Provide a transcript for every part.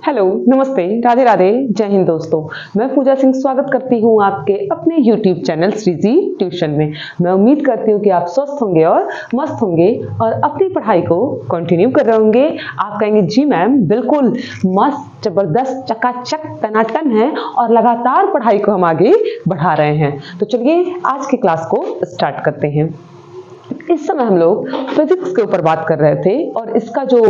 Hello, नमस्ते, राधे राधे, जय हिंद दोस्तों। मैं पूजा सिंह स्वागत करती हूँ आपके अपने YouTube चैनल श्रीजी ट्यूशन में। मैं उम्मीद करती हूँ कि आप स्वस्थ होंगे और मस्त होंगे और अपनी पढ़ाई को कंटिन्यू कर रहे होंगे। आप कहेंगे जी मैम बिल्कुल मस्त, जबरदस्त, चकाचक, टनाटन है और लगातार पढ़ाई को हम आगे बढ़ा रहे हैं। तो चलिए आज की क्लास को स्टार्ट करते हैं। इस समय हम लोग फिजिक्स के ऊपर बात कर रहे थे और इसका जो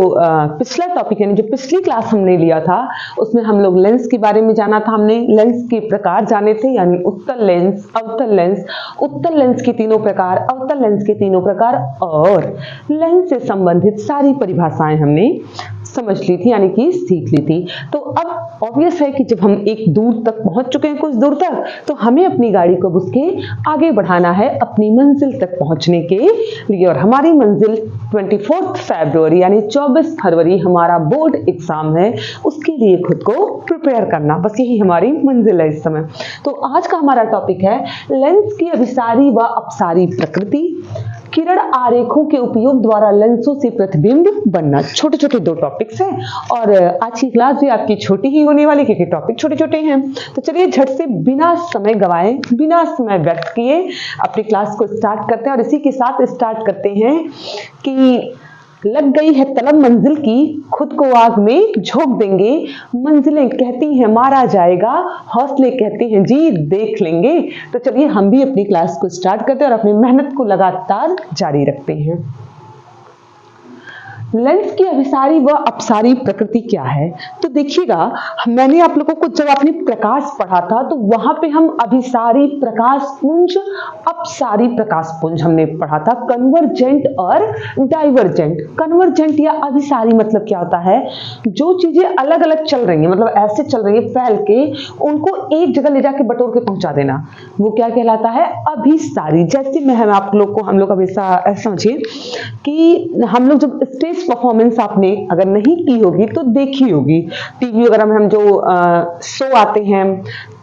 पिछला टॉपिक यानी जो पिछली क्लास हमने लिया था उसमें हम लोग लेंस के बारे में जाना था। हमने लेंस के प्रकार जाने थे यानी उत्तल लेंस, अवतल लेंस, उत्तल लेंस के तीनों प्रकार, अवतल लेंस के तीनों प्रकार और लेंस से संबंधित सारी परिभाषाएं हमने समझ ली थी यानी कि सीख ली थी। तो अब ऑब्वियस है कि जब हम एक दूर तक पहुंच चुके हैं, कुछ दूर तक, तो हमें अपनी गाड़ी को उसके आगे बढ़ाना है अपनी मंजिल तक पहुंचने के लिए। और हमारी मंजिल 24 फरवरी यानी 24 फरवरी हमारा बोर्ड एग्जाम है, उसके लिए खुद को प्रिपेयर करना, बस यही हमारी मंजिल है इस समय। तो आज का हमारा टॉपिक है लेंस की अभिसारी व अपसारी प्रकृति, किरण आरेखों के उपयोग द्वारा लेंसों से प्रतिबिंब बनना। छोटे छोटे दो टॉपिक्स हैं और आज की क्लास भी आपकी छोटी ही होने वाली क्योंकि टॉपिक छोटे छोटे हैं। तो चलिए झट से बिना समय गवाए, बिना समय व्यर्थ किए अपनी क्लास को स्टार्ट करते हैं और इसी के साथ स्टार्ट करते हैं कि लग गई है तलब मंजिल की, खुद को आग में झोंक देंगे। मंजिलें कहती हैं मारा जाएगा, हौसले कहते हैं जी देख लेंगे। तो चलिए हम भी अपनी क्लास को स्टार्ट करते हैं और अपनी मेहनत को लगातार जारी रखते हैं। लेंस की अभिसारी व अपसारी प्रकृति क्या है? तो देखिएगा, मैंने आप लोगों को जब अपनी प्रकाश पढ़ा था तो वहां पे हम अभिसारी प्रकाश पुंज, अपसारी प्रकाश पुंज हमने पढ़ा था, कन्वर्जेंट और डाइवर्जेंट। कन्वर्जेंट या अभिसारी मतलब क्या होता है? जो चीजें अलग अलग चल रही हैं, मतलब ऐसे चल रही है फैल के, उनको एक जगह ले जाके बटोर के पहुंचा देना, वो क्या कहलाता है? अभिसारी। जैसे मैं हम लोग हमेशा ऐसा समझिए कि हम लोग जब स्टेज परफॉर्मेंस आपने अगर नहीं की होगी तो देखी होगी टीवी वगैरह में, हम जो शो आते हैं,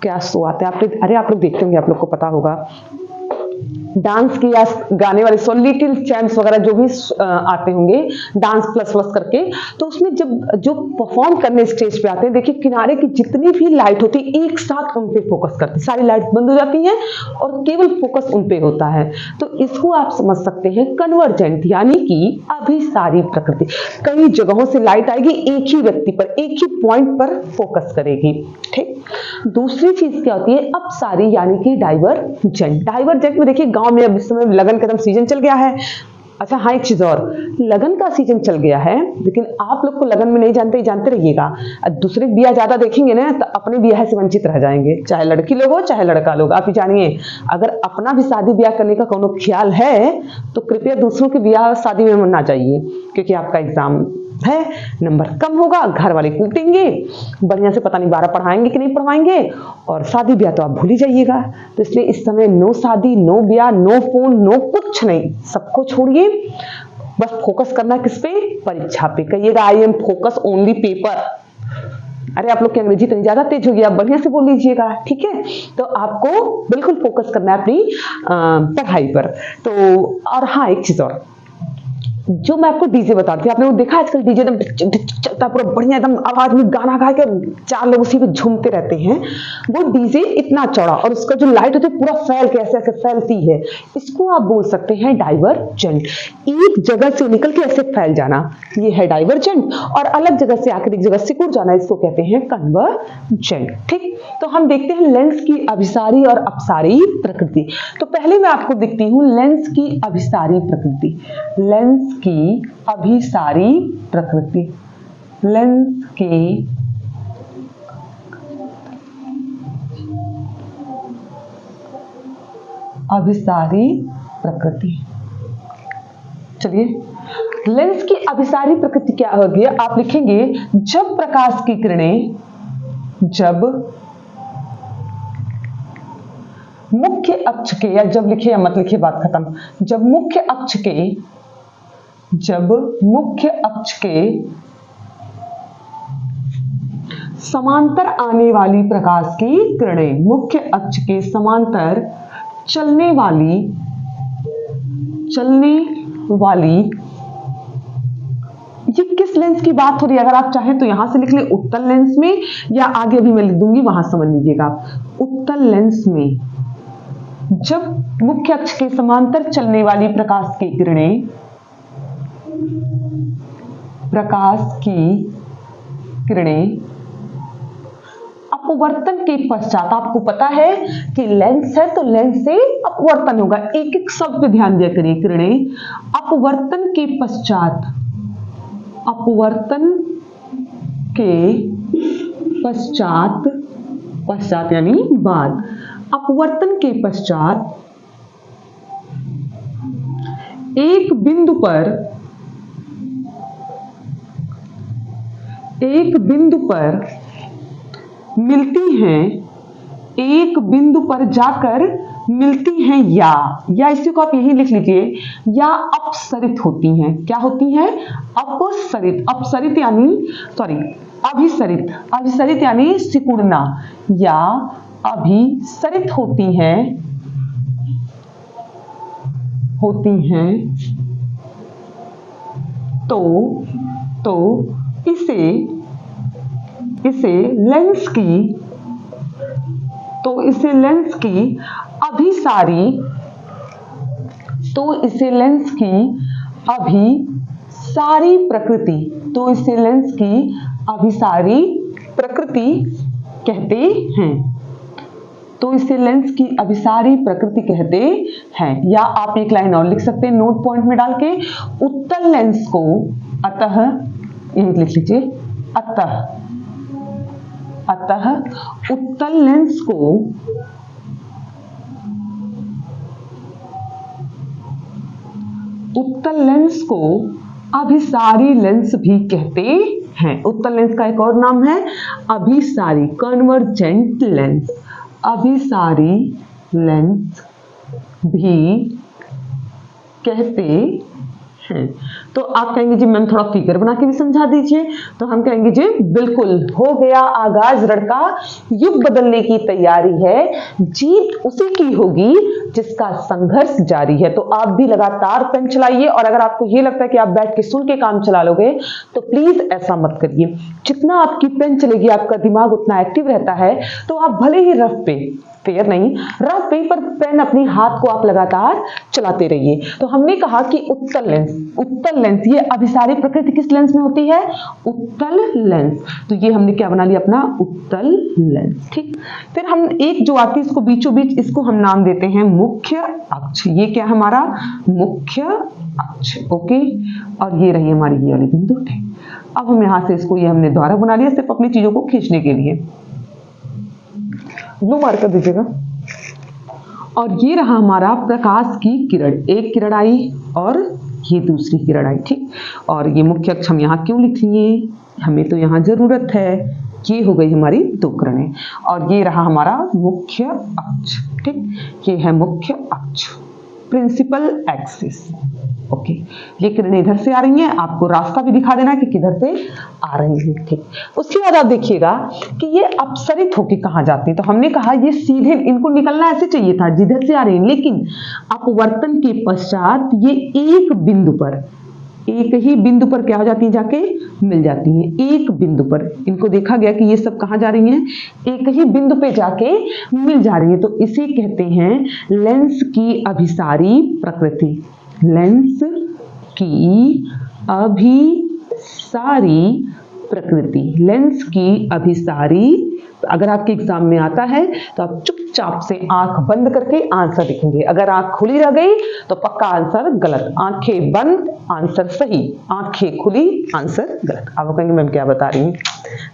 क्या शो आते हैं अरे आप लोग देखते होंगे, आप लोग को पता होगा, डांस की या गाने वाले शो, लिटिल चैंप्स वगैरह जो भी आते होंगे डांस प्लस प्लस करके, तो उसमें जब जो परफॉर्म करने स्टेज पे आते हैं, देखिए किनारे की जितनी भी लाइट होती है एक साथ उन पे फोकस करते हैं, सारी लाइट बंद हो जाती हैं और केवल फोकस उन पे होता है। तो इसको आप समझ सकते हैं कन्वर्जेंट यानी कि अभिसारी प्रकृति। कई जगहों से लाइट आएगी, एक ही व्यक्ति पर, एक ही पॉइंट पर फोकस करेगी। ठीक। दूसरी चीज क्या होती है? अपसारी यानी कि डाइवर्जेंट। डाइवर्जेंट में देखिए गांव में अब इस समय लगन का सीजन चल गया है। अच्छा हाँ, एक चीज और, लगन का सीजन चल गया है लेकिन आप लोग को लगन में नहीं जानते रहिएगा, दूसरे ब्याह ज्यादा देखेंगे ना तो अपने ब्याह से वंचित रह जाएंगे, चाहे लड़की लोग हो चाहे लड़का लोग। आप ही जानिए, अगर अपना भी शादी ब्याह करने का कोनो ख्याल है तो कृपया दूसरों के ब्याह शादी में ना जाइए, क्योंकि आपका एग्जाम है, नंबर कम होगा, घर वाले कूटेंगे, बढ़िया से पता नहीं 12 पढ़ाएंगे कि नहीं पढ़वाएंगे, और शादी ब्याह तो आप भूल ही जाइएगा। तो इसलिए इस समय नो शादी, नो ब्याह, नो फोन, नो कुछ नहीं, सबको छोड़िए, बस फोकस करना किस पे? परीक्षा पे। कहिएगा I am focus only paper. अरे आप लोग की अंग्रेजी तो नहीं ज्यादा तेज होगी, आप बढ़िया से बोल लीजिएगा, ठीक है? तो आपको बिल्कुल फोकस करना है अपनी पढ़ाई पर। तो और हाँ, एक चीज और जो मैं आपको डीजे बताती हूँ, आपने वो देखा आजकल डीजे एकदम चलता पूरा बढ़िया, एकदम आवाज में गाना गा के चार लोग उसी पे झूमते रहते हैं। वो डीजे इतना चौड़ा और उसका जो लाइट होती है पूरा फैल के ऐसे ऐसे फैलती है, इसको आप बोल सकते हैं डाइवर्जेंट। एक जगह से निकल के ऐसे फैल जाना, ये है डाइवर्जेंट, और अलग जगह से आकर एक जगह सिकुड़ जाना, इसको कहते हैं कन्वर्जेंट। ठीक। तो हम देखते हैं लेंस की अभिसारी और अपसारी प्रकृति। तो पहले मैं आपको दिखती हूँ लेंस की अभिसारी प्रकृति। लेंस की अभिसारी प्रकृति, लेंस की अभिसारी प्रकृति। चलिए, लेंस की अभिसारी प्रकृति क्या होगी? आप लिखेंगे जब प्रकाश की किरणें, जब मुख्य अक्ष के, या जब लिखिए या मत लिखिए, बात खत्म, जब मुख्य अक्ष के समांतर आने वाली प्रकाश की किरणें, मुख्य अक्ष के समांतर चलने वाली ये किस लेंस की बात हो रही है, अगर आप चाहें तो यहां से लिख ले उत्तल लेंस में, या आगे भी मैं लिख दूंगी वहां समझ लीजिएगा आप। उत्तल लेंस में जब मुख्य अक्ष के समांतर चलने वाली प्रकाश की किरणें अपवर्तन के पश्चात, आपको पता है कि लेंस है तो लेंस से अपवर्तन होगा, एक एक शब्द पे ध्यान दिया करिए। किरणें अपवर्तन के पश्चात, अपवर्तन के पश्चात, पश्चात यानी बाद, अपवर्तन के पश्चात एक बिंदु पर मिलती हैं, एक बिंदु पर जाकर मिलती हैं, या इसी को आप यही लिख लीजिए, या अपसरित होती हैं। क्या होती हैं? अपसरित। अपसरित यानी अभिसरित, अभिसरित यानी सिकुड़ना, या अभिसरित होती हैं तो इसे लेंस की अभिसारी प्रकृति कहते हैं। तो इसे लेंस की अभिसारी प्रकृति कहते हैं। या आप एक लाइन और लिख सकते हैं नोट पॉइंट में डाल के, उत्तल लेंस को अतः, यही लिख लीजिए, अतः उत्तल लेंस को अभिसारी लेंस भी कहते हैं। उत्तल लेंस का एक और नाम है अभिसारी, कन्वर्जेंट लेंस, अभिसारी लेंस भी कहते हैं। तो आप कहेंगे जी मैम थोड़ा फिगर बना के भी समझा दीजिए, तो हम कहेंगे जी बिल्कुल, हो गया आगाज लड़का, युग बदलने की तैयारी है, जीत उसी की होगी जिसका संघर्ष जारी है। तो आप भी लगातार पेन चलाइए, और अगर आपको ये लगता है कि आप बैठ के सुन के काम चला लोगे तो प्लीज ऐसा मत करिए। जितना आपकी पेन चलेगी आपका दिमाग उतना एक्टिव रहता है। तो आप भले ही रफ पेपर पेन अपनी हाथ को आप लगातार चलाते रहिए। तो हमने कहा कि उत्तल लेंस ये अभिसारी प्रकृति किस लेंस में होती है? उत्तल लेंस। तो ये हमने क्या बना लिया अपना उत्तल लेंस। ठीक, फिर हम एक जो आती है इसको बीचों बीच, इसको हम नाम देते हैं मुख्य अक्ष। ये क्या हमारा मुख्य अक्ष। ओके, और ये रही हमारी ये वाली बिंदु। ठीक, अब हम यहां से इसको, ये हमने द्वारा बना लिया सिर्फ अपनी चीजों को खींचने के लिए। ब्लू मार्क कर दीजिएगा। और ये रहा हमारा प्रकाश की किरण, एक किरण आई और ये दूसरी किरण आई। ठीक, और ये मुख्य अक्ष हम यहाँ क्यों लिख लिए? हमें तो यहाँ जरूरत है। ये हो गई हमारी दो किरणें, और ये रहा हमारा मुख्य अक्ष। ठीक, ये है मुख्य अक्ष, प्रिंसिपल एक्सिस। ओके, ये किरणें इधर से आ रही हैं, आपको रास्ता भी दिखा देना कि किधर से आ रही है। ठीक, उसके बाद आप देखिएगा कि ये अपसरित होके कहाँ जाती है। तो हमने कहा ये सीधे इनको निकलना ऐसे चाहिए था जिधर से आ रही है, लेकिन अपवर्तन के पश्चात ये एक ही बिंदु पर क्या हो जाती है? जाके मिल जाती हैं। एक बिंदु पर इनको देखा गया कि ये सब कहाँ जा रही हैं? एक ही बिंदु पे जाके मिल जा रही है। तो इसे कहते हैं लेंस की अभिसारी प्रकृति। लेंस की अभिसारी प्रकृति, लेंस की अभिसारी। अगर आपके एग्जाम में आता है तो आप चुपचाप से आंख बंद करके आंसर लिखेंगे। अगर आंख खुली रह गई तो पक्का आंसर गलत। आंखें बंद आंसर सही, आंखें खुली आंसर गलत। आप कहेंगे मैम क्या बता रही हैं?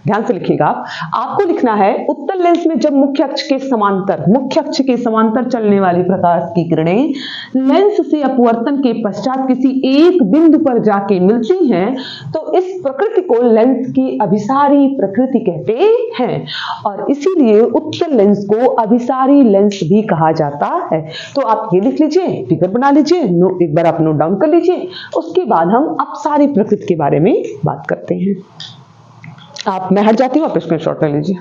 ध्यान से लिखिएगा। आपको लिखना है उत्तल लेंस में जब मुख्य अक्ष के समांतर चलने वाली प्रकाश की किरणें लेंस से अपवर्तन के पश्चात किसी एक बिंदु पर जाके मिलती हैं तो इस प्रकृति को लेंस की अभिसारी प्रकृति कहते हैं, और इसीलिए उत्तल लेंस को अभिसारी लेंस भी कहा जाता है। तो आप ये लिख लीजिए, फिगर बना लीजिए, एक बार आप नोट डाउन कर लीजिए। उसके बाद हम अपसारी प्रकृति के बारे में बात करते हैं। आप, मैं हट जाती हूँ, आप स्क्रीनशॉट ले लीजिए।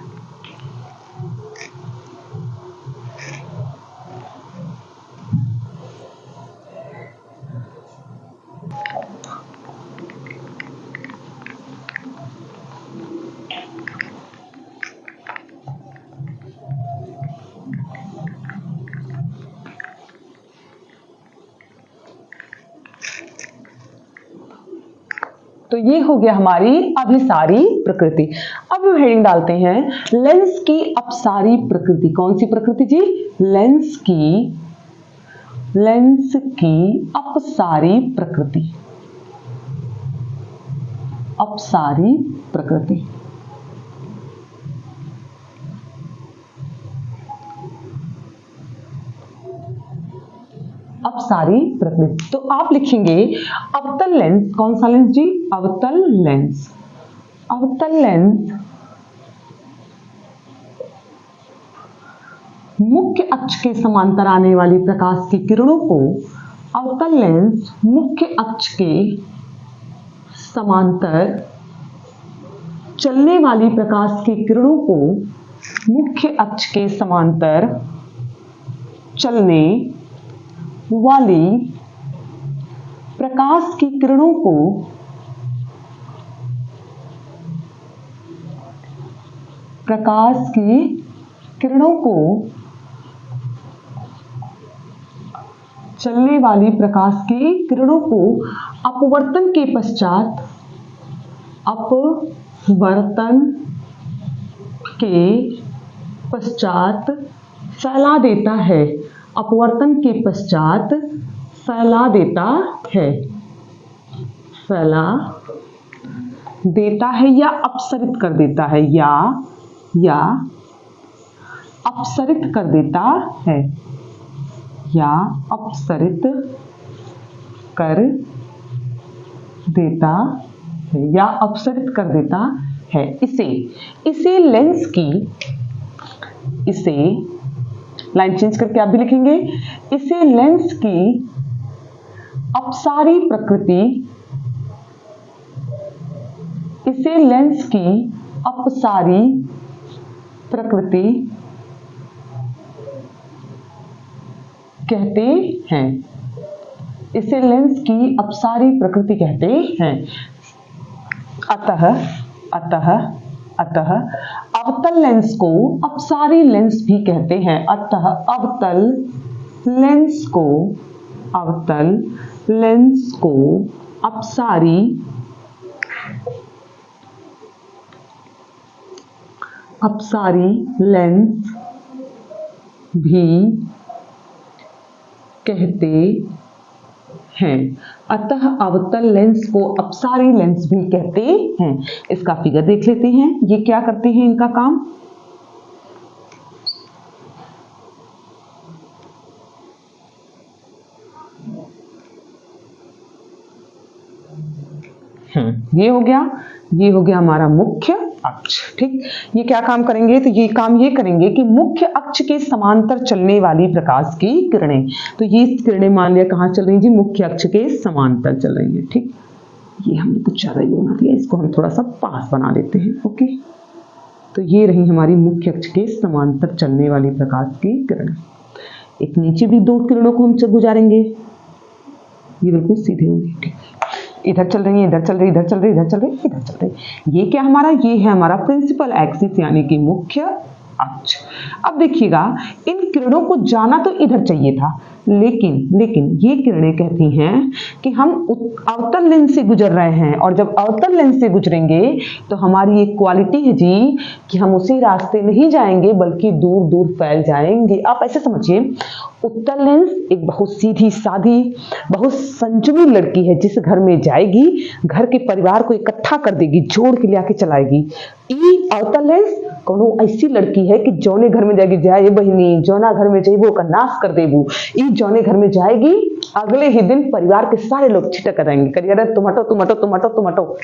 तो ये हो गया हमारी अभिसारी प्रकृति। अब हम हेडिंग डालते हैं लेंस की अपसारी प्रकृति। कौन सी प्रकृति जी? लेंस की अपसारी प्रकृति। अपसारी प्रकृति। अपसारी प्रकृति। तो आप लिखेंगे अवतल लेंस। कौन सा लेंस जी? अवतल लेंस। अवतल लेंस मुख्य अक्ष के समांतर आने वाली प्रकाश की किरणों को, अवतल लेंस मुख्य अक्ष के समांतर चलने वाली प्रकाश की किरणों को, मुख्य अक्ष के समांतर चलने वाली प्रकाश की किरणों को चलने वाली प्रकाश की किरणों को अपवर्तन के पश्चात फैला देता है। अपवर्तन के पश्चात फैला देता है। फैला देता है या अपसरित कर देता है, या अपसरित कर देता है, या अपसरित कर देता है, या अपसरित कर देता है। इसे लेंस की, इसे लाइन चेंज करके आप भी लिखेंगे, इसे लेंस की अपसारी प्रकृति, इसे लेंस की अपसारी प्रकृति कहते हैं। इसे लेंस की अपसारी प्रकृति कहते हैं। अतः अवतल लेंस को अपसारी लेंस भी कहते हैं। अतः अवतल लेंस को अपसारी लेंस भी कहते हैं। अतः अवतल लेंस को अपसारी लेंस भी कहते हैं। इसका फिगर देख लेते हैं, ये क्या करते हैं इनका काम। ये हो गया हमारा मुख्य अक्ष। ठीक, ये क्या काम करेंगे? तो ये काम ये करेंगे कि मुख्य अक्ष के समांतर चलने वाली प्रकाश की किरणें, तो ये किरणें मान लिया कहाँ चल रही जी? मुख्य अक्ष के समांतर चल रही है। ठीक, ये हमने कुछ ज्यादा ही बना दिया, इसको हम थोड़ा सा पास बना देते हैं। ओके, तो ये रही हमारी मुख्य अक्ष के समांतर चलने वाली प्रकाश की किरणें। एक नीचे भी दो किरणों को हम गुजारेंगे, ये बिल्कुल सीधे होंगे। ठीक, इधर चल रही है, इधर चल रही, इधर चल रही, इधर चल रही, इधर चल रही। ये क्या हमारा? ये है हमारा प्रिंसिपल एक्सिस यानी कि मुख्य अक्ष। अब देखिएगा, इन किरणों को जाना तो इधर चाहिए था, लेकिन ये किरणें कहती हैं कि हम अवतल लेंस से गुजर रहे हैं, और जब अवतल लेंस से गुजरेंगे तो हमारी एक क्वालिटी है जी कि हम उसी रास्ते नहीं जाएंगे बल्कि दूर दूर फैल जाएंगे। आप ऐसे समझिए, उत्तल लेंस एक बहुत सीधी सादी, बहुत संजमी लड़की है, जिस घर में जाएगी घर के परिवार को इकट्ठा कर देगी, जोड़ के ले आके चलाएगी। अवतल लेंस कोनो ऐसी लड़की है कि जौने घर में जाएगी, जाए बहिनी जौना घर में जाइबो का नाश कर देबू। जौने घर में जाएगी अगले ही दिन परिवार के सारे लोग छिटक रहेंगे, करिए अरे टमाटो,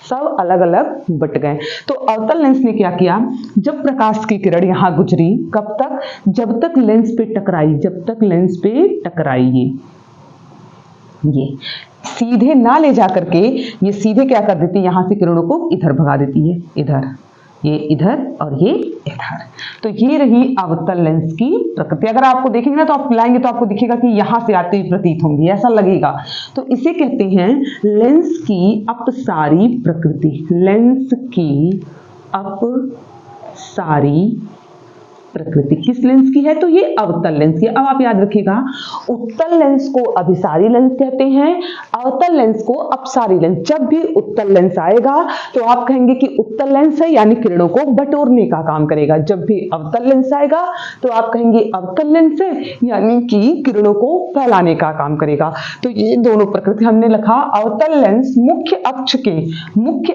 सब अलग अलग बट गए। तो अवतल लेंस ने क्या किया? जब प्रकाश की किरण यहां गुजरी, कब तक? जब तक लेंस पे टकराई, जब तक लेंस पे टकराई। ये सीधे ना ले जा करके ये सीधे क्या कर देती है? यहां से किरणों को इधर भगा देती है, इधर, ये इधर और ये इधर। तो ये रही अवतल लेंस की प्रकृति। अगर आपको देखेंगे ना तो आप लाएंगे तो आपको दिखेगा कि यहां से आती हुई प्रतीत होंगी, ऐसा लगेगा। तो इसे कहते हैं लेंस की अपसारी प्रकृति। लेंस की अपसारी प्रकृति किस लेंस की है, तो ये अवतल लेंस की है। अब आप याद रखिएगा, उत्तल लेंस को अभिसारी लेंस कहते हैं, अवतल लेंस को अपसारी लेंस। जब भी उत्तल लेंस आएगा तो आप कहेंगे कि उत्तल लेंस है यानी किरणों को बटोरने का काम करेगा। जब भी अवतल लेंस आएगा तो आप कहेंगे अवतल लेंस है यानी कि किरणों को फैलाने का काम करेगा। तो ये दोनों प्रकृति हमने लिखा। अवतल लेंस मुख्य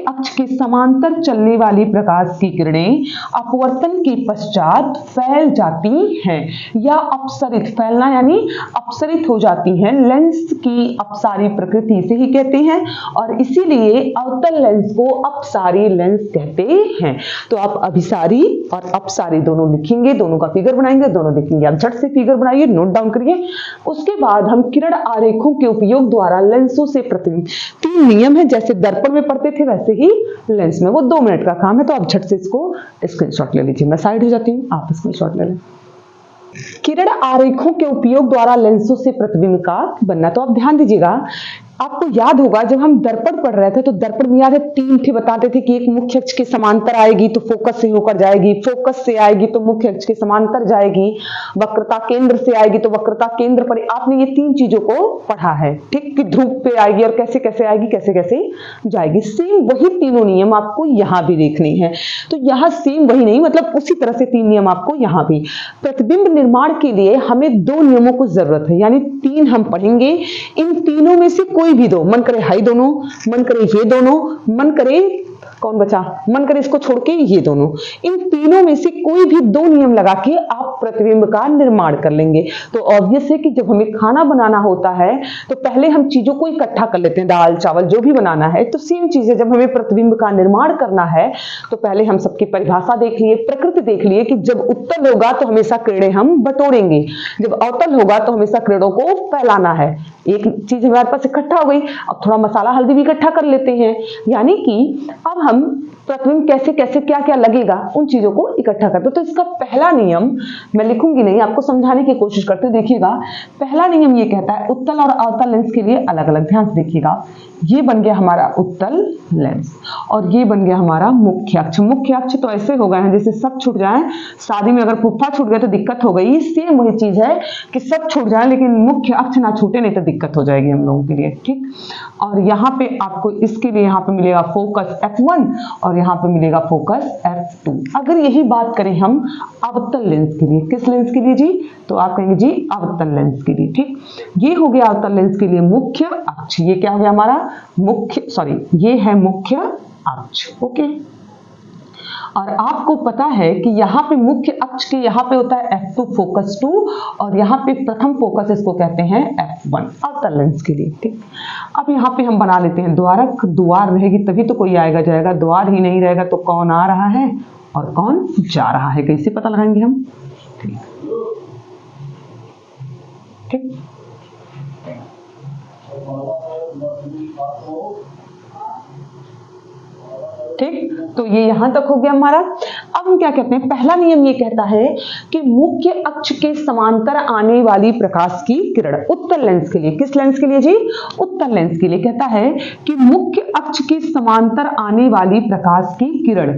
अक्ष के समांतर चलने वाली प्रकाश की किरणें अपवर्तन के पश्चात फैल जाती हैं या अपसरित, फैलना यानी अपसरित हो जाती हैं, लेंस की अपसारी प्रकृति से ही कहते हैं और इसीलिए अवतल लेंस को अपसारी लेंस कहते हैं। तो आप अभिसारी और अपसारी दोनों लिखेंगे, दोनों का फिगर बनाएंगे, दोनों देखेंगे। आप झट से फिगर बनाइए, नोट डाउन करिए। उसके बाद हम किरण आरेखों के उपयोग द्वारा लेंसों से प्रतिबिंब, 3 नियम है, जैसे दर्पण में पढ़ते थे वैसे ही लेंस में, वो 2 मिनट का काम है। तो आप झट से इसको स्क्रीनशॉट ले लीजिए। मैं साइड हो जाती हूँ, आप स्क्रीनशॉट ले लें। किरण आरेखों के उपयोग द्वारा लेंसों से प्रतिबिंब का बनना। तो आप ध्यान दीजिएगा, आपको याद होगा जब हम दर्पण पढ़ रहे थे तो दर्पण में याद है 3 थे बताते थे कि एक मुख्य अक्ष के समांतर आएगी तो फोकस से होकर जाएगी, फोकस से आएगी तो मुख्य अक्ष के समांतर जाएगी, वक्रता केंद्र से आएगी तो वक्रता केंद्र पर। आपने ये 3 चीजों को पढ़ा है, ठीक, कि ध्रुव पे आएगी और कैसे कैसे आएगी, कैसे कैसे जाएगी। सेम वही तीनों नियम आपको यहाँ भी देखने हैं। तो यहाँ सेम वही नहीं, मतलब उसी तरह से 3 नियम आपको यहाँ भी। प्रतिबिंब निर्माण के लिए हमें 2 नियमों को जरूरत है, यानी 3 हम पढ़ेंगे। इन तीनों में से कोई भी 2, मन करे हाई दोनों, मन करे ये दोनों, मन करे कौन बचा, मन करे इसको छोड़ के ये दोनों, इन तीनों में से कोई भी 2 नियम लगा के आप प्रतिबिंब का निर्माण कर लेंगे। तो ऑब्वियस है कि जब हमें खाना बनाना होता है तो पहले हम चीजों को इकट्ठा कर लेते हैं, दाल चावल जो भी बनाना है। तो सेम चीज है, जब हमें प्रतिबिंब का निर्माण करना है तो पहले हम सबकी परिभाषा देख लिए, प्रकृति देख लिए कि जब उत्तल होगा तो हमेशा किरणें हम बटोरेंगे, जब अवतल होगा तो हमेशा किरणों को फैलाना है। एक चीज हमारे पास इकट्ठा हो गई, अब थोड़ा मसाला हल्दी भी इकट्ठा कर लेते हैं, यानी कि अब हम प्रतिबिंब कैसे कैसे क्या क्या लगेगा उन चीजों को इकट्ठा करते। तो इसका पहला नियम मैं लिखूंगी नहीं, आपको समझाने की कोशिश करते। देखिएगा, पहला नियम ये कहता है उत्तल और अवतल लेंस के लिए अलग अलग, ध्यान से देखिएगा। ये बन गया हमारा उत्तल लेंस और ये बन गया हमारा मुख्य अक्ष। मुख्य अक्ष तो ऐसे हो गए हैं जैसे सब छूट जाए, शादी में अगर फुफ्फा छूट गए तो दिक्कत हो गई। सेम वही चीज है कि सब छूट जाए लेकिन मुख्य अक्ष ना छूटे, नहीं तो दिक्कत हो जाएगी हम लोगों के लिए, ठीक। और यहाँ पे आपको इसके लिए यहाँ पे मिलेगा फोकस F1 और यहाँ पे मिलेगा फोकस F2। अगर यही बात करें हम अवतल लेंस के लिए, किस लेंस के लिए जी, तो आप कहेंगे जी अवतल लेंस के लिए, ठीक। ये हो गया अवतल लेंस के लिए मुख्य अक्ष। ये क्या हो गया हमारा ये है मुख्य अक्ष, ओके। और आपको पता है कि यहाँ पे मुख्य अक्ष के यहाँ पे होता है F2 फोकस 2 और यहाँ पे प्रथम फोकस इसको कहते हैं F1 अवतल लेंस के लिए, ठीक। अब यहाँ पे हम बना लेते हैं द्वारक। द्वार रहेगी तभी तो कोई आएगा जाएगा, द्वार ही नहीं रहेगा तो कौन आ रहा है और कौन जा रहा है, कैसे पता लगाएंगे हम, ठीक। ठीक, तो ये यहां तक हो गया हमारा। अब हम क्या कहते हैं, पहला नियम ये कहता है कि मुख्य अक्ष के समांतर आने वाली प्रकाश की किरण उत्तल लेंस के लिए, किस लेंस के लिए जी, उत्तल लेंस के लिए कहता है कि मुख्य अक्ष के समांतर आने वाली प्रकाश की किरण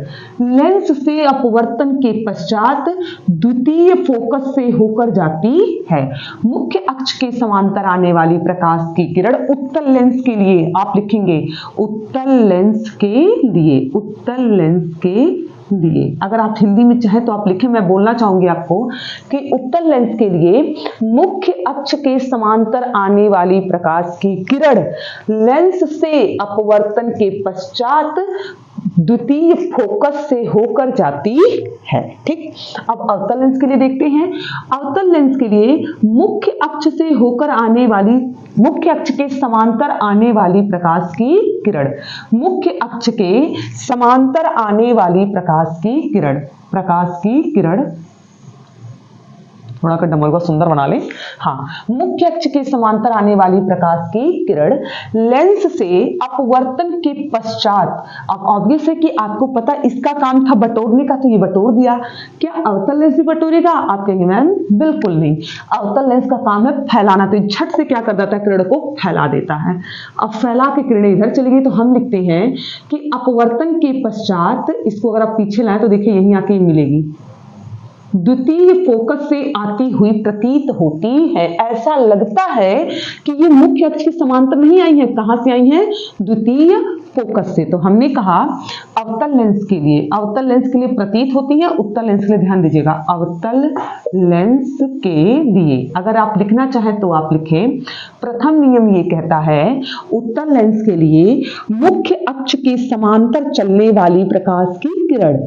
लेंस से अपवर्तन के पश्चात द्वितीय फोकस से होकर जाती है। मुख्य अक्ष के समांतर आने वाली प्रकाश की किरण उत्तल लेंस के लिए, आप लिखेंगे उत्तल लेंस के लिए, उत्तल लेंस के लिए। अगर आप हिंदी में चाहे तो आप लिखें, मैं बोलना चाहूंगी आपको कि उत्तल लेंस के लिए मुख्य अक्ष के समांतर आने वाली प्रकाश की किरण लेंस से अपवर्तन के पश्चात द्वितीय फोकस से होकर जाती है, ठीक। अब अवतल लेंस के लिए देखते हैं। अवतल लेंस के लिए मुख्य अक्ष से होकर आने वाली, मुख्य अक्ष के समांतर आने वाली प्रकाश की किरण, मुख्य अक्ष के समांतर आने वाली प्रकाश की किरण थोड़ा सा डबल को सुंदर बना लें। हाँ, मुख्य अक्ष के समांतर आने वाली प्रकाश की किरण लेंस से अपवर्तन के पश्चात, अब ऑब्वियस है कि आपको पता इसका काम था बटोरने का, तो ये बटोर दिया। क्या अवतल लेंस भी बटोरेगा? आप कहेंगे मैम बिल्कुल नहीं, अवतल लेंस का काम है फैलाना, तो झट से क्या कर देता है, किरण को फैला देता है। अब फैला के किरणें इधर चली गई तो हम लिखते हैं कि अपवर्तन के पश्चात, इसको अगर आप पीछे लाएं तो देखिए यहीं आके मिलेगी, द्वितीय फोकस से आती हुई प्रतीत होती है। ऐसा लगता है कि ये मुख्य अक्ष के समांतर नहीं आई है। कहां से आई है? द्वितीय फोकस से। तो हमने कहा अवतल लेंस के लिए प्रतीत होती है। उत्तल लेंस के लिए ध्यान दीजिएगा, अवतल लेंस के लिए अगर आप लिखना चाहें तो आप लिखें, प्रथम नियम ये कहता है उत्तल लेंस के लिए मुख्य अक्ष के समांतर चलने वाली प्रकाश की किरण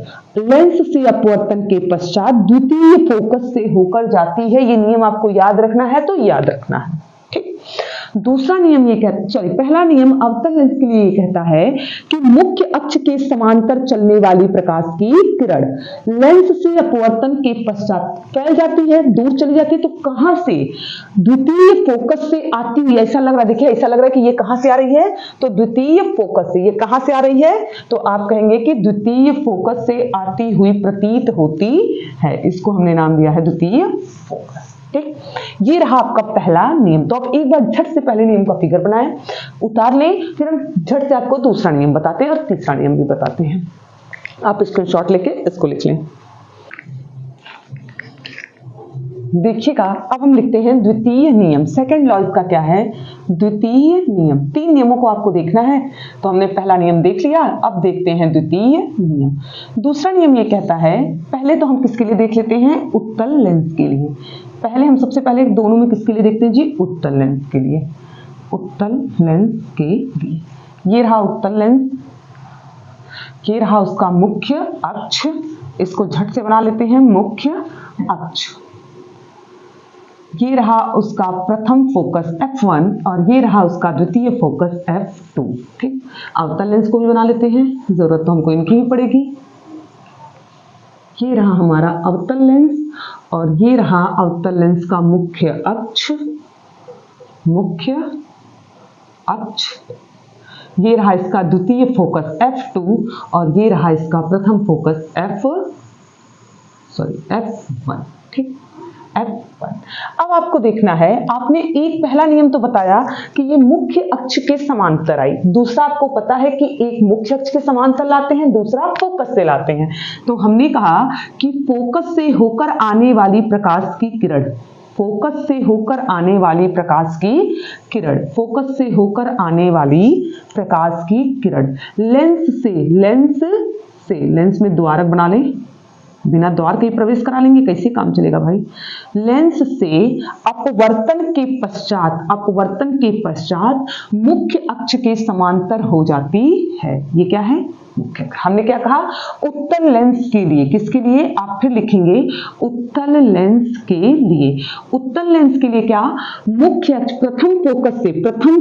लेंस से अपवर्तन के पश्चात द्वितीय फोकस से होकर जाती है। ये नियम आपको याद रखना है तो याद रखना है, ठीक। दूसरा नियम ये पहला नियम अवतल लेंस के लिए ये कहता है कि मुख्य अक्ष के समांतर चलने वाली प्रकाश की किरण लेंस से अपवर्तन के पश्चात फैल जाती है, दूर चली जाती है। तो कहां से? द्वितीय फोकस से आती हुई। ऐसा लग रहा है, देखिए ऐसा लग रहा है कि ये कहां से आ रही है? तो द्वितीय फोकस से। ये कहां से आ रही है? तो आप कहेंगे कि द्वितीय फोकस से आती हुई प्रतीत होती है। इसको हमने नाम दिया है द्वितीय फोकस, ठीक। ये रहा आपका पहला नियम। तो आप एक बार झट से पहले नियम का फिगर बनाएं, उतार लें, फिर हम झट से आपको दूसरा नियम बताते हैं और तीसरा नियम भी बताते हैं। आप स्क्रीनशॉट लेके इसको लिख लें। देखिएगा, अब हम लिखते हैं द्वितीय नियम। सेकंड लॉ इसका क्या है? द्वितीय नियम। 3 नियमों को आपको देखना है। तो हमने पहला नियम देख लिया, अब देखते हैं द्वितीय नियम। दूसरा नियम ये कहता है, पहले तो हम किसके लिए देख लेते हैं? उत्तल लेंस के लिए। पहले हम सबसे पहले दोनों में किसके लिए देखते हैं जी? उत्तल लेंस के लिए। उत्तल लेंस के लिए ये रहा उत्तल लेंस, ये रहा उसका मुख्य अक्ष। इसको झट से बना लेते हैं, मुख्य अक्ष। ये रहा उसका प्रथम फोकस f1 और ये रहा उसका द्वितीय फोकस f2, ठीक। अवतल लेंस को भी बना लेते हैं, जरूरत तो हमको इनकी ही पड़ेगी। ये रहा हमारा अवतल लेंस और ये रहा अवतल लेंस का मुख्य अक्ष, मुख्य अक्ष। ये रहा इसका द्वितीय फोकस f2 और ये रहा इसका प्रथम फोकस f1, ठीक, f1। अब आपको देखना है, आपने एक पहला नियम तो बताया कि ये मुख्य अक्ष के समांतर आई, दूसरा आपको पता है कि एक मुख्य अक्ष के समांतर लाते हैं, दूसरा फोकस से लाते हैं। तो हमने कहा कि फोकस से होकर आने वाली प्रकाश की किरण, फोकस से होकर आने वाली प्रकाश की किरण, फोकस से होकर आने वाली प्रकाश की किरण लेंस में द्वारक बना लें, बिना द्वार के प्रवेश करा लेंगे, कैसे काम चलेगा भाई? लेंस से अपवर्तन के पश्चात मुख्य अक्ष के समांतर हो जाती है। ये क्या है? मुख्य। हमने क्या कहा? उत्तल लेंस के लिए। किसके लिए? आप फिर लिखेंगे उत्तल लेंस के लिए। उत्तल लेंस के लिए क्या? मुख्य अक्ष प्रथम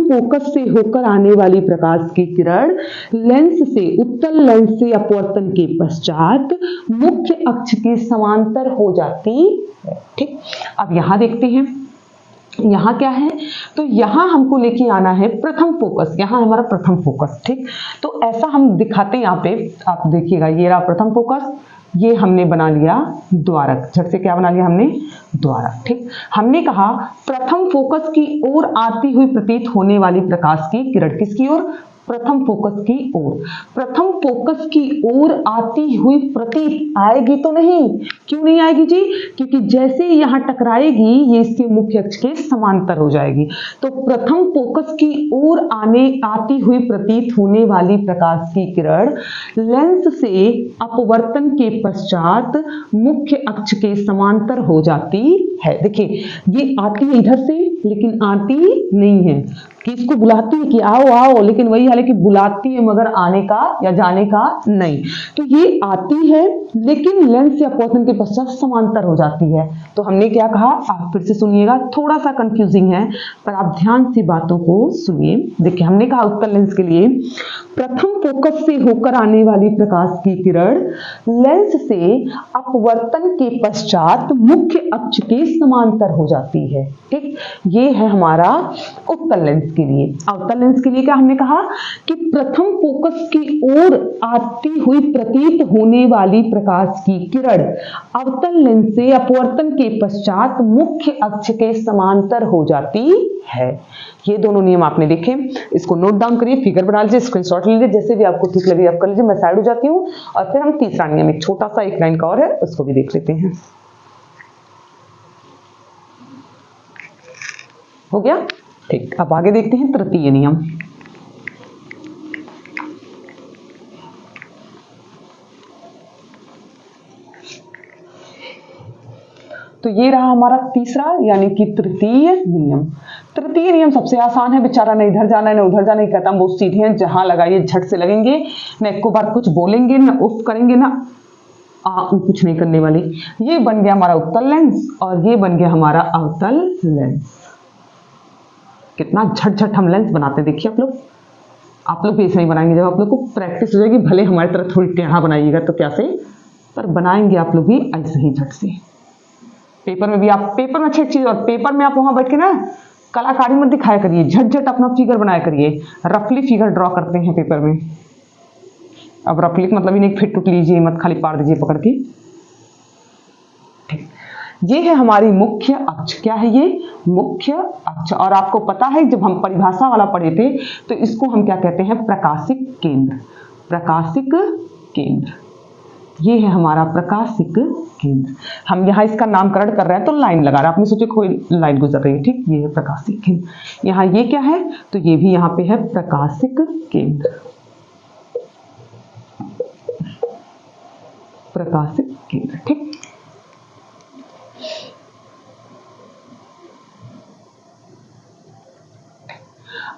फोकस से होकर आने वाली प्रकाश की किरण लेंस से, उत्तल लेंस से अपवर्तन के पश्चात मुख्य अक्ष के समांतर हो जाती है, ठीक। अब यहां देखते हैं, यहां क्या है? तो यहां हमको लेके आना है प्रथम फोकस, यहां हमारा प्रथम फोकस, ठीक। तो ऐसा हम दिखाते हैं, यहां पे आप देखिएगा, ये रहा प्रथम फोकस, ये हमने बना लिया द्वारक। झट से क्या बना लिया हमने? द्वारक, ठीक। हमने कहा प्रथम फोकस की ओर आती हुई प्रतीत होने वाली प्रकाश की किरण, किसकी ओर? प्रथम फोकस की ओर। प्रथम फोकस की ओर आती हुई प्रतीत आएगी तो नहीं, क्यों नहीं आएगी जी? क्योंकि जैसे यहां टकराएगी ये इसके मुख्य अक्ष के समांतर हो जाएगी। तो प्रथम फोकस की ओर आती हुई प्रतीत होने वाली प्रकाश की किरण लेंस से अपवर्तन के पश्चात मुख्य अक्ष के समांतर हो जाती है। देखिए ये आती है इधर से, लेकिन आती नहीं है, कि इसको बुलाती है कि आओ आओ, लेकिन वही हाल है कि बुलाती है मगर आने का या जाने का नहीं। तो ये आती है लेकिन लेंस से अपवर्तन के पश्चात समांतर हो जाती है। तो हमने क्या कहा? आप फिर से सुनिएगा, थोड़ा सा कंफ्यूजिंग है पर आप ध्यान से बातों को सुनिए। देखिए हमने कहा उत्तल लेंस के लिए प्रथम फोकस से होकर आने वाली प्रकाश की किरण लेंस से अपवर्तन के पश्चात मुख्य अक्ष के समांतर हो जाती है, ठीक। ये है हमारा उत्तल लेंस के लिए। अवतल लेंस के लिए क्या हमने कहा कि प्रथम फोकस की ओर आती हुई प्रतीत होने वाली प्रकाश की किरण अवतल लेंस से अपवर्तन के पश्चात मुख्य अक्ष के समांतर हो जाती है। ये दोनों नियम आपने देखे, इसको नोट डाउन करिए, फिगर बना लीजिए, स्क्रीनशॉट ले लीजिए, जैसे भी आपको ठीक लगे आप कर लीजिए। मैं साइड हो जाती हूँ और फिर हम तीसरा नियम, एक छोटा सा एक लाइन का और है, उसको भी देख लेते हैं। हो गया? ठीक, अब आगे देखते हैं तृतीय नियम। तो ये रहा हमारा तीसरा यानी कि तृतीय नियम। तृतीय नियम सबसे आसान है, बेचारा न इधर जाना है न उधर जाना है, कहता हम बहुत सीधे हैं, जहां लगाइए झट से लगेंगे, न एक को बार कुछ बोलेंगे न उफ करेंगे ना कुछ नहीं करने वाली। ये बन गया हमारा उत्तल लेंस और ये बन गया हमारा अवतल लेंस। कितना झट झट हम लेंस बनाते हैं, देखिए आप लोग भी ऐसा ही बनाएंगे। जब आप लोग को प्रैक्टिस हो जाएगी, भले हमारी तरह थोड़ी टेढ़ा बनाइएगा तो क्या से, पर बनाएंगे आप लोग भी ऐसे ही झट से। पेपर में भी आप, पेपर में अच्छी चीज, और पेपर में आप वहां बैठ के ना कलाकारी मत दिखाया करिए, झट झट अपना फिगर बनाया करिए। रफली फिगर ड्रॉ करते हैं पेपर में। अब रफली मतलब ही नहीं फिट टूट लीजिए, मत खाली पार दीजिए पकड़ के। ठीक, ये है हमारी मुख्य अक्ष। क्या है ये? मुख्य अक्ष। और आपको पता है जब हम परिभाषा वाला पढ़े थे तो इसको हम क्या कहते हैं? प्रकाशिक केंद्र। प्रकाशिक केंद्र, ये है हमारा प्रकाशिक केंद्र। हम यहाँ इसका नामकरण कर रहे हैं तो लाइन लगा रहे हैं, आपने सोचे कोई लाइन गुजर रही है, ठीक, ये है प्रकाशिक केंद्र। यहाँ ये क्या है? तो ये भी यहाँ पे है प्रकाशिक केंद्र। प्रकाशिक केंद्र, ठीक।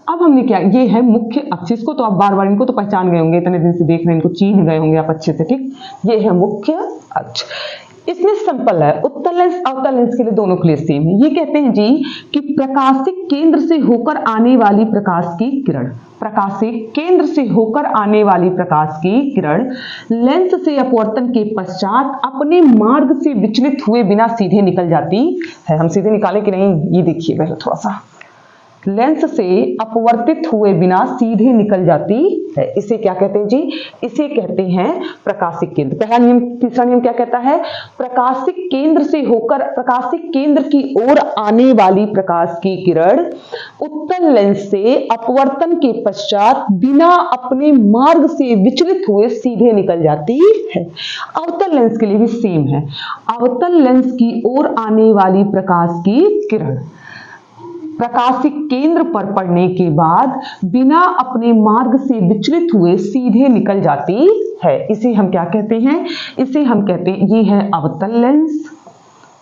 अब हमने क्या, ये है मुख्य अक्ष। इसको तो आप बार बार, इनको तो पहचान गए होंगे, इतने दिन से देख रहे हैं, इनको चीन गए होंगे आप अच्छे से, ठीक। ये है मुख्य अक्ष। इसमें सिंपल है, उत्तल लेंस अवतल लेंस के लिए दोनों के लिए सेम है। ये कहते हैं जी कि प्रकाशिक केंद्र से होकर आने वाली प्रकाश की किरण, प्रकाशिक केंद्र से होकर आने वाली प्रकाश की किरण लेंस से अपवर्तन के पश्चात अपने मार्ग से विचलित हुए बिना सीधे निकल जाती है। हम सीधे निकाले कि नहीं, ये देखिए पहले थोड़ा सा। लेंस से अपवर्तित हुए बिना सीधे निकल जाती है, इसे क्या कहते हैं जी? इसे कहते हैं प्रकाशिक केंद्र। पहला नियम, तीसरा नियम क्या कहता है? प्रकाशिक केंद्र से होकर, प्रकाशिक केंद्र की ओर आने वाली प्रकाश की किरण उत्तल लेंस से अपवर्तन के पश्चात बिना अपने मार्ग से विचलित हुए सीधे निकल जाती है। अवतल लेंस के लिए भी सेम है। अवतल लेंस की ओर आने वाली प्रकाश की किरण प्रकाशिक केंद्र पर पड़ने के बाद बिना अपने मार्ग से विचलित हुए सीधे निकल जाती है। इसे हम क्या कहते हैं? इसे हम कहते हैं, ये है अवतल लेंस,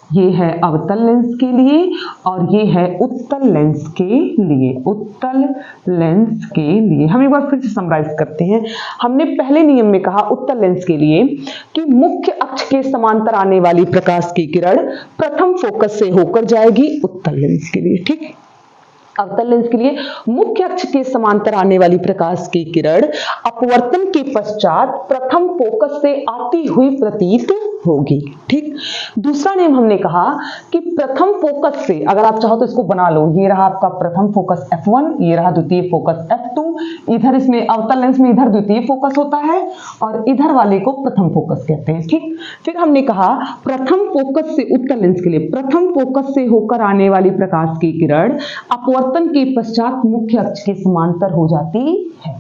ये है अवतल लेंस के लिए, और ये है उत्तल लेंस के लिए। उत्तल लेंस के लिए हम एक बार फिर से समराइज करते हैं। हमने पहले नियम में कहा उत्तल लेंस के लिए कि मुख्य अक्ष के समांतर आने वाली प्रकाश की किरण प्रथम फोकस से होकर जाएगी उत्तल लेंस के लिए, ठीक। अवतल लेंस के लिए मुख्य अक्ष के समांतर आने वाली प्रकाश की किरण अपवर्तन के पश्चात प्रथम फोकस से आती हुई प्रतीत होगी, ठीक। दूसरा नियम हमने कहा कि प्रथम फोकस से, अगर आप चाहो तो इसको बना लो, ये रहा आपका प्रथम फोकस F1, ये रहा द्वितीय फोकस F2। इधर इसमें अवतल लेंस में इधर द्वितीय फोकस होता है और इधर वाले को प्रथम फोकस कहते हैं, ठीक। फिर हमने कहा प्रथम फोकस से, उत्तल लेंस के लिए प्रथम फोकस से होकर आने वाली प्रकाश की किरण अपवर्तन के पश्चात मुख्य अक्ष के समांतर हो जाती है।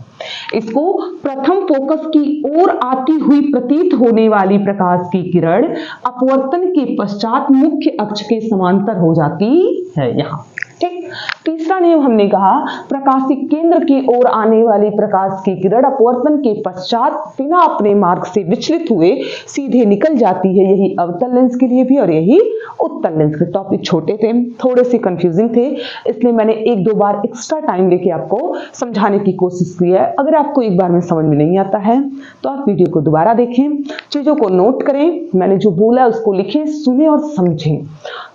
इसको प्रथम फोकस की ओर आती हुई प्रतीत होने वाली प्रकाश की किरण अपवर्तन के पश्चात मुख्य अक्ष के समांतर हो जाती है यहां, ठीक। तीसरा नियम हमने कहा प्रकाशिक केंद्र की ओर आने वाली प्रकाश की किरण अपवर्तन के पश्चात बिना अपने मार्ग से विचलित हुए सीधे निकल जाती है। यही अवतल लेंस के लिए भी और यही उत्तल लेंस के। टॉपिक छोटे थे, थोड़े से कंफ्यूजिंग थे, इसलिए मैंने एक दो बार एक्स्ट्रा टाइम लेके आपको समझाने की कोशिश की है। अगर आपको एक बार में समझ में नहीं आता है तो आप वीडियो को दोबारा देखें, चीजों को नोट करें, मैंने जो बोला उसको लिखें, सुने और समझें,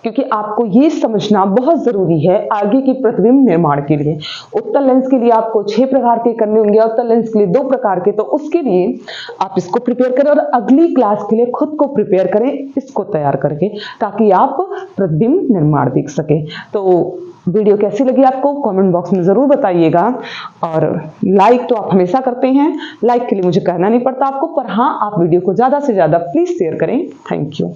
क्योंकि आपको ये समझना बहुत जरूरी है आगे की प्रतिबिंब निर्माण के लिए। उत्तल लेंस के लिए आपको 6 प्रकार के करने होंगे, अवतल लेंस के लिए 2 प्रकार के, तो उसके लिए आप इसको प्रिपेयर करें और अगली क्लास के लिए खुद को प्रिपेयर करें इसको तैयार करके, ताकि आप प्रतिबिंब निर्माण देख सकें। तो वीडियो कैसी लगी आपको कमेंट बॉक्स में जरूर बताइएगा, और लाइक तो आप हमेशा करते हैं, लाइक के लिए मुझे कहना नहीं पड़ता आपको, पर हाँ आप वीडियो को ज्यादा से ज्यादा प्लीज शेयर करें। Thank you.